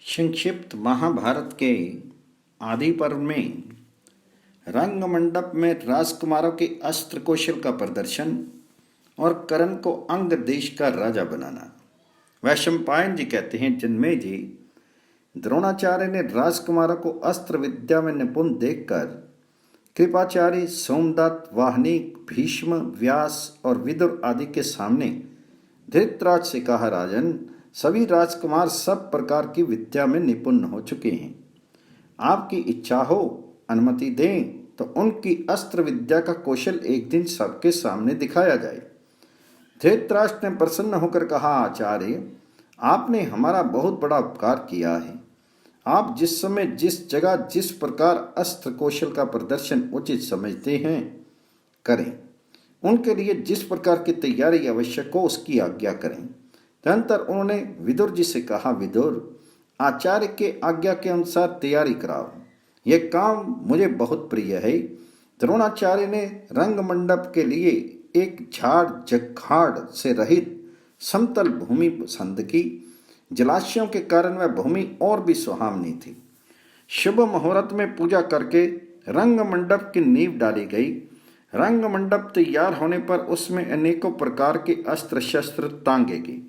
संक्षिप्त महाभारत के आदि पर्व में रंग मंडप में राजकुमारों के अस्त्र कौशल का प्रदर्शन और कर्ण को अंग देश का राजा बनाना। वैशंपायन जी कहते हैं, जन्मे जी, द्रोणाचार्य ने राजकुमारों को अस्त्र विद्या में निपुण देखकर कृपाचार्य, सोमदत्त, वाहनिक, भीष्म, व्यास और विदुर आदि के सामने धृतराज से कहा, राजन, सभी राजकुमार सब प्रकार की विद्या में निपुण हो चुके हैं। आपकी इच्छा हो, अनुमति दें तो उनकी अस्त्र विद्या का कौशल एक दिन सबके सामने दिखाया जाए। धृतराष्ट्र ने प्रसन्न होकर कहा, आचार्य, आपने हमारा बहुत बड़ा उपकार किया है। आप जिस समय, जिस जगह, जिस प्रकार अस्त्र कौशल का प्रदर्शन उचित समझते हैं, करें। उनके लिए जिस प्रकार की तैयारी आवश्यक हो उसकी आज्ञा करें। तदनंतर उन्होंने विदुर जी से कहा, विदुर, आचार्य के आज्ञा के अनुसार तैयारी कराओ, यह काम मुझे बहुत प्रिय है। द्रोणाचार्य ने रंग मंडप के लिए एक झाड़ झंखाड़ से रहित समतल भूमि पसंद की। जलाशयों के कारण वह भूमि और भी सुहावनी थी। शुभ मुहूर्त में पूजा करके रंग मंडप की नींव डाली गई। रंग मंडप तैयार होने पर उसमें अनेकों प्रकार के अस्त्र शस्त्र टांगेगी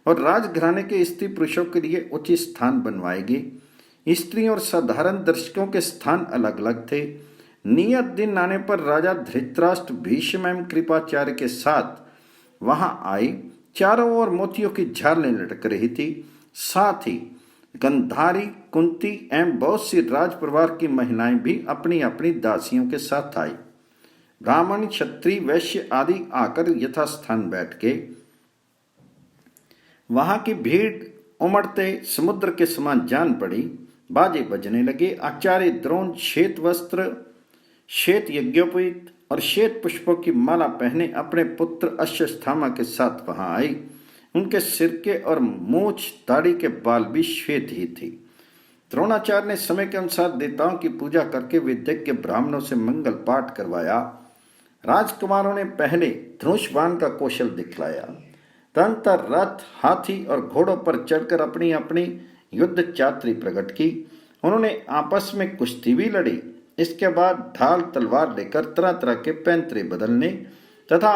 और राजघराने के स्त्री पुरुषों के लिए उचित स्थान बनवाएगी। स्त्री और साधारण दर्शकों के स्थान अलग अलग थे। नियत दिन आने पर राजा धृतराष्ट्र, भीष्म एवं कृपाचार्य के साथ वहां आए। चारों ओर मोतियों की झालरें लटक रही थी। साथ ही गंधारी, कुंती एवं बहुत सी राजपरिवार की महिलाएं भी अपनी अपनी दासियों के साथ आई। ब्राह्मण, क्षत्रिय, वैश्य आदि आकर यथास्थान बैठ गए। वहां की भीड़ उमड़ते समुद्र के समान जान पड़ी। बाजे बजने लगे। आचार्य द्रोण श्वेत वस्त्र, श्वेत यज्ञोपवीत और श्वेत पुष्पों की माला पहने अपने पुत्र अश्वत्थामा के साथ वहां आई। उनके सिर के और मूछ दाढ़ी के बाल भी श्वेत ही थी। द्रोणाचार्य ने समय के अनुसार देवताओं की पूजा करके विद्यज्ञ ब्राह्मणों से मंगल पाठ करवाया। राजकुमारों ने पहले धनुष बाण का कौशल दिखलाया। तदनंतर रथ, हाथी और घोड़ों पर चढ़कर अपनी अपनी युद्ध चातुरी प्रकट की। उन्होंने आपस में कुश्ती भी लड़ी। इसके बाद ढाल तलवार लेकर तरह तरह के पैंतरे बदलने तथा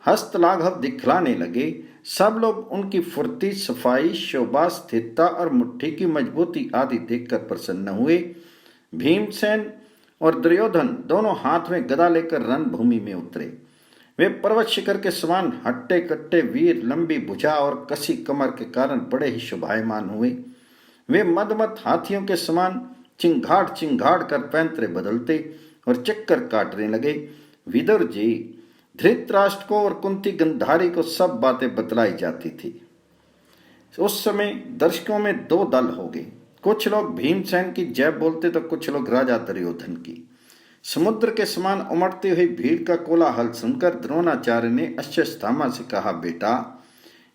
हस्तलाघव दिखलाने लगे। सब लोग उनकी फुर्ती, सफाई, शोभा, स्थिरता और मुट्ठी की मजबूती आदि देखकर प्रसन्न हुए। भीमसेन और दुर्योधन दोनों हाथ में गदा लेकर रणभूमि में उतरे। वे पर्वत शिखर के समान हट्टे कट्टे वीर, लंबी भुजा और कसी कमर के कारण बड़े ही शोभायमान हुए। वे मदमत हाथियों के समान चिंगाड़ चिंगाड़ कर पैंतरे बदलते और चक्कर काटने लगे। विदुर जी, धृतराष्ट्र को और कुंती, गंधारी को सब बातें बतलाई जाती थी। उस समय दर्शकों में दो दल हो गए। कुछ लोग भीमसेन की जय बोलते तो कुछ लोग राजा दुर्योधन की। समुद्र के समान उमड़ती हुई भीड़ का कोलाहल सुनकर द्रोणाचार्य ने अश्वत्थामा से कहा, बेटा,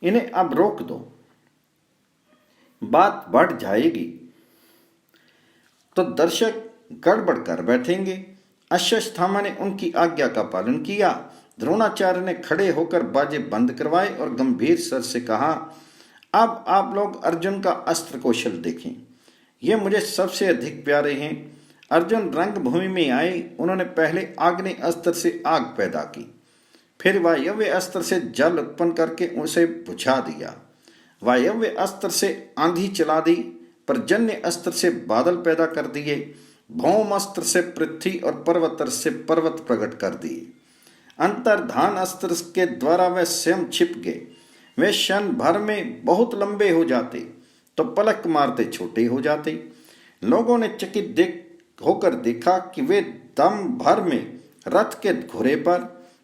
इन्हें अब रोक दो, बात बढ़ जाएगी तो दर्शक गड़बड़ कर बैठेंगे। अश्वत्थामा ने उनकी आज्ञा का पालन किया। द्रोणाचार्य ने खड़े होकर बाजे बंद करवाए और गंभीर स्वर से कहा, अब आप लोग अर्जुन का अस्त्र कौशल देखें। ये मुझे सबसे अधिक प्यारे हैं। अर्जुन रंगभूमि में आए। उन्होंने पहले आग्नेय अस्त्र से आग पैदा की, फिर वायव्य अस्त्र से जल उत्पन्न करके उसे बुझा दिया, वायव्य अस्त्र से आंधी चला दी, पर्जन्य अस्त्र से बादल पैदा कर दिए, भौम अस्त्र से पृथ्वी और पर्वत से पर्वत प्रकट कर दिए। अंतर्धान अस्त्र के द्वारा वे स्वयं छिप गए। वे क्षण भर में बहुत लंबे हो जाते तो पलक मारते छोटे हो जाते। लोगों ने चकित होकर देखा कि वे दम भर में रथ के घोड़े पर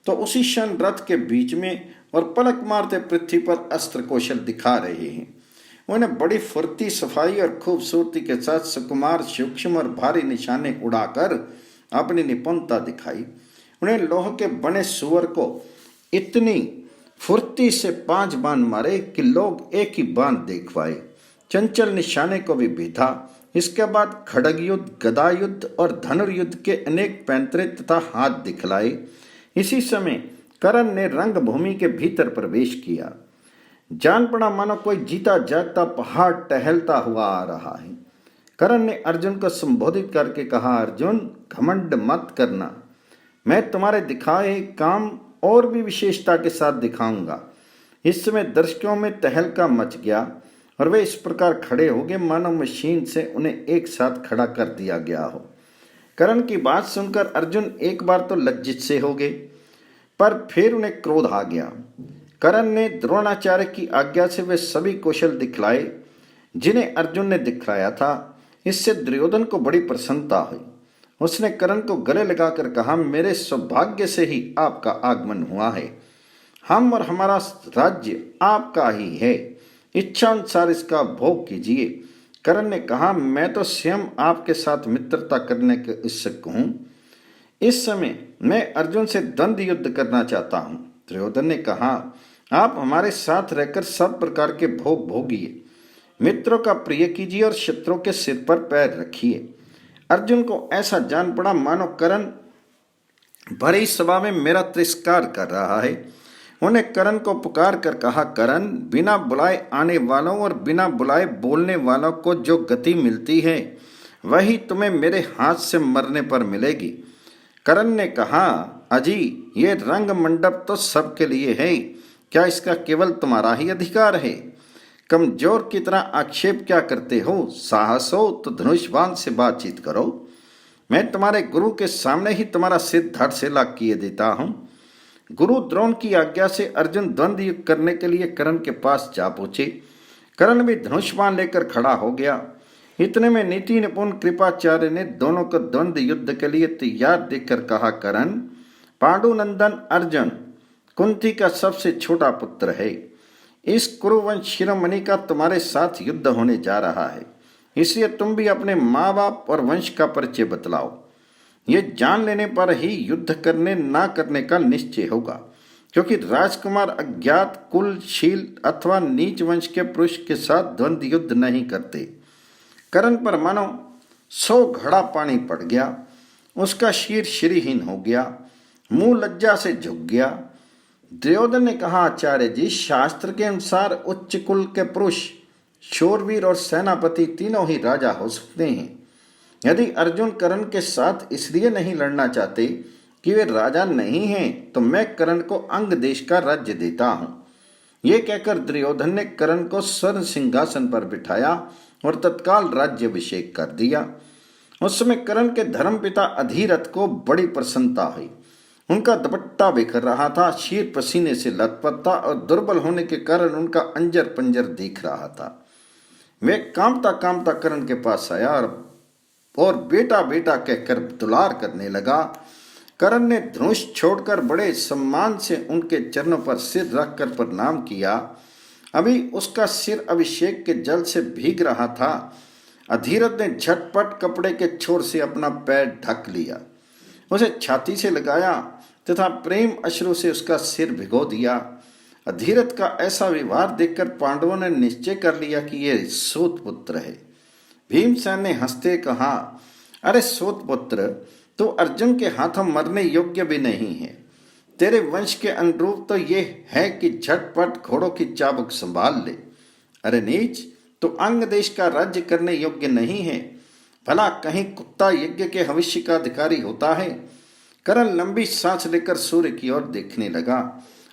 तो उसी क्षण रथ के बीच में और पलक मारते पृथ्वी पर अस्त्र कौशल दिखा रहे हैं। उन्हें बड़ी फुर्ती, सफाई और खूबसूरती के साथ सुकुमार, सूक्ष्म और भारी निशाने उड़ाकर अपनी निपुणता दिखाई। उन्हें लोह के बने सुअर को इतनी फुर्ती से 5 बाण मारे कि लोग एक ही बाण देख पाए। चंचल निशाने को भी भेदा। इसके बाद खड़ग युद्ध, गदा युद्ध और धनुर्युद्ध के अनेक पैंतरे तथा हाथ दिखलाए। इसी समय कर्ण ने रंगभूमि के भीतर प्रवेश किया। जान पड़ा मानो कोई जीता जागता पहाड़ टहलता हुआ आ रहा है। करण ने अर्जुन को संबोधित करके कहा, अर्जुन घमंड मत करना, मैं तुम्हारे दिखाए काम और भी विशेषता के साथ दिखाऊंगा। इस समय दर्शकों में तहलका मच गया और वे इस प्रकार खड़े हो गए मानो मशीन से उन्हें एक साथ खड़ा कर दिया गया हो। करण की बात सुनकर अर्जुन एक बार तो लज्जित से हो गए, पर फिर उन्हें क्रोध आ गया। करण ने द्रोणाचार्य की आज्ञा से वे सभी कौशल दिखलाए जिन्हें अर्जुन ने दिखलाया था। इससे दुर्योधन को बड़ी प्रसन्नता हुई। उसने करण को गले लगाकर कहा, मेरे सौभाग्य से ही आपका आगमन हुआ है। हम और हमारा राज्य आपका ही है, इच्छा अनुसार इसका भोग कीजिए। करण ने कहा, मैं तो स्वयं आपके साथ मित्रता करने के इच्छुक हूँ। इस समय मैं अर्जुन से द्वंद्व युद्ध करना चाहता हूँ। दुर्योधन ने कहा, आप हमारे साथ रहकर सब प्रकार के भोग भोगिए, मित्रों का प्रिय कीजिए और शत्रुओं के सिर पर पैर रखिए। अर्जुन को ऐसा जान पड़ा मानो करण भरी सभा में मेरा तिरस्कार कर रहा है। उन्हें करण को पुकार कर कहा, करण बिना बुलाए आने वालों और बिना बुलाए बोलने वालों को जो गति मिलती है वही तुम्हें मेरे हाथ से मरने पर मिलेगी। करण ने कहा, अजी ये रंग मंडप तो सबके लिए है, क्या इसका केवल तुम्हारा ही अधिकार है? कमजोर की तरह आक्षेप क्या करते हो? साहस हो तो धनुष्बाण से बातचीत करो। मैं तुम्हारे गुरु के सामने ही तुम्हारा सिर धड़ से लाग किए देता हूँ। गुरु द्रोण की आज्ञा से अर्जुन द्वंद्व युद्ध करने के लिए करण के पास जा पहुंचे। करण भी धनुष्बाण लेकर खड़ा हो गया। इतने में नीति निपुण कृपाचार्य ने दोनों को द्वंद्व युद्ध के लिए तैयार देखकर कहा, करण पांडुनंदन अर्जुन कुंती का सबसे छोटा पुत्र है। इस कुरुवंश शिरोमणि का तुम्हारे साथ युद्ध होने जा रहा है, इसलिए तुम भी अपने माँ बाप और वंश का परिचय बतलाओ। ये जान लेने पर ही युद्ध करने ना करने का निश्चय होगा, क्योंकि राजकुमार अज्ञात कुल शील अथवा नीच वंश के पुरुष के साथ द्वंद्व युद्ध नहीं करते। करण पर मानो 100 घड़ा पानी पड़ गया। उसका शीर श्रीहीन हो गया, मुंह लज्जा से झुक गया। दुर्योधन ने कहा, आचार्य जी शास्त्र के अनुसार उच्च कुल के पुरुष शूरवीर और सेनापति तीनों ही राजा हो सकते हैं। यदि अर्जुन करण के साथ इसलिए नहीं लड़ना चाहते कि वे राजा नहीं हैं, तो मैं करण को अंग देश का राज्य देता हूँ। ये कहकर दुर्योधन ने करण को स्वर्ण सिंहासन पर बिठाया और तत्काल राज्याभिषेक कर दिया। उस समय करण के धर्मपिता अधिरथ को बड़ी प्रसन्नता हुई। उनका दुपट्टा बिखर रहा था, शीर पसीने से लथपथ था और दुर्बल होने के कारण उनका अंजर पंजर दिख रहा था। वे कांपता कांपता करण के पास आया और बेटा बेटा कहकर दुलार करने लगा। करण ने धनुष छोड़कर बड़े सम्मान से उनके चरणों पर सिर रखकर प्रणाम किया। अभी उसका सिर अभिषेक के जल से भीग रहा था। अधिरथ ने झटपट कपड़े के छोर से अपना पैर ढक लिया, उसे छाती से लगाया तथा प्रेम अश्रु से उसका सिर भिगो दिया। अधिरथ का ऐसा व्यवहार देखकर पांडवों ने निश्चय कर लिया कि ये सूत पुत्र है। भीमसेन ने हंसते कहा, अरे सूत पुत्र, तो अर्जुन के हाथों मरने योग्य भी नहीं है। तेरे वंश के अनुरूप तो ये है कि झटपट घोड़ों की चाबुक संभाल ले। अरे नीच, तो अंग देश का राज्य करने योग्य नहीं है। भला कहीं कुत्ता यज्ञ के भविष्य का अधिकारी होता है? करण लंबी सांस लेकर सूर्य की ओर देखने लगा।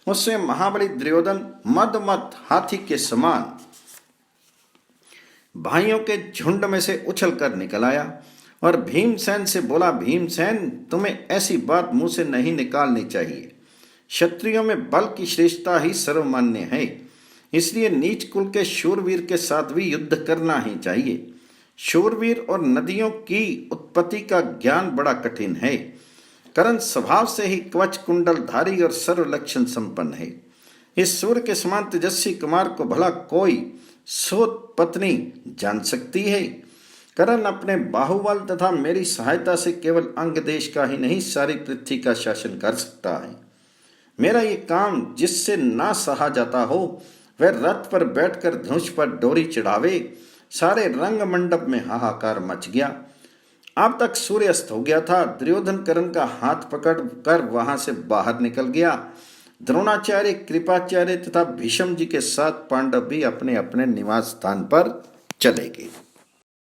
उससे महाबली दुर्योधन मदमत हाथी के समान भाइयों के झुंड में से उछल कर निकल आया और भीमसेन से बोला, भीमसेन तुम्हें ऐसी बात मुंह से नहीं निकालनी चाहिए। क्षत्रियों में बल की श्रेष्ठता ही सर्वमान्य है, इसलिए नीच कुल के शूरवीर के साथ भी युद्ध करना ही चाहिए। शूरवीर और नदियों की उत्पत्ति का ज्ञान बड़ा कठिन है। करण स्वभाव से ही कवच कुंडलधारी और सर्व लक्षण संपन्न है। इस सूर्य के समान तेजस्वी कुमार को भला कोई सूत पत्नी जान सकती है? करण अपने बाहुबल तथा मेरी सहायता से केवल अंग देश का ही नहीं सारी पृथ्वी का शासन कर सकता है। मेरा ये काम जिससे ना सहा जाता हो वह रथ पर बैठकर धनुष पर डोरी चढ़ावे। सारे रंग मंडप में हाहाकार मच गया। अब तक सूर्यास्त हो गया था। दुर्योधन करण का हाथ पकड़ कर वहां से बाहर निकल गया। द्रोणाचार्य, कृपाचार्य तथा भीष्म जी के साथ पांडव भी अपने अपने निवास स्थान पर चले गए।